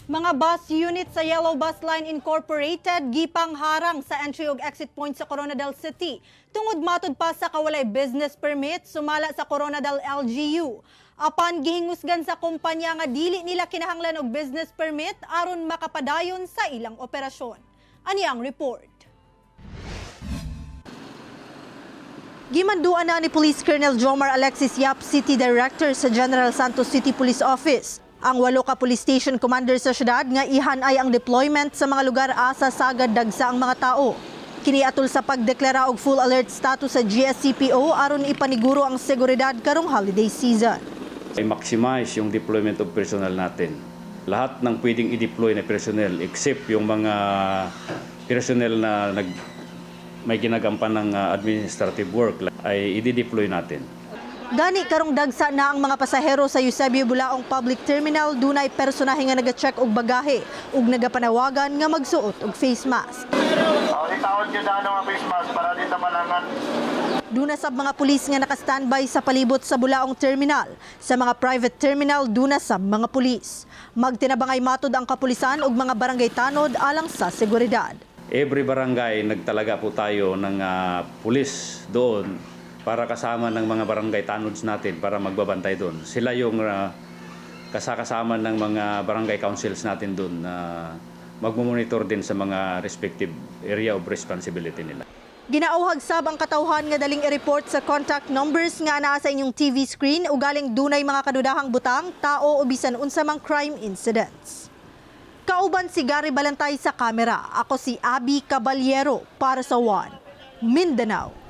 Mga bus unit sa Yellow Bus Line Incorporated gipang harang sa entry ug exit point sa Coronadal City tungod matud pa sa kawalay business permit sumala sa Coronadal LGU. Apan gihingusgan sa kumpanya nga dili nila kinahanglan og business permit aron makapadayon sa ilang operasyon. Ani ang report. Gimanduan na ni Police Colonel Jomar Alexis Yap, City Director sa General Santos City Police Office, ang 8 ka police station commander sa syudad nga ihanay ang deployment sa mga lugar asa sagad dagsa ang mga tao. Kini atol sa pagdeklara og full alert status sa GSCPO aron ipaniguro ang seguridad karong holiday season. I-maximize yung deployment of personnel natin. Lahat ng pwedeng i-deploy na personnel except yung mga personnel na may ginagampan ng administrative work ay i-deploy natin. Gani karong dagsa na ang mga pasahero sa Eusebio Bulaong Public Terminal dunay personahe nga naga-check og bagahe ug nagapanawagan nga magsuot og face mask. Itawad gyud ang face mask para di ta malangan. Duna sab mga pulis nga naka-standby sa palibot sa Bulaong Terminal. Sa mga private terminal duna sab mga pulis. Magtinabangay matud ang kapulisan ug mga barangay tanod alang sa seguridad. Every barangay nagtalaga po tayo ng pulis doon para kasama ng mga barangay tanods natin para magbabantay doon. Sila yung kasama ng mga barangay councils natin doon na magmomonitor din sa mga respective area of responsibility nila. Ginauhag sab ang katawhan nga daling i-report sa contact numbers nga naa sa inyong TV screen o galing dunay mga kadudahang butang, tao o bisan unsa mang crime incidents. Kauban si Gary Balantay sa kamera. Ako si Abby Caballero para sa One Mindanao.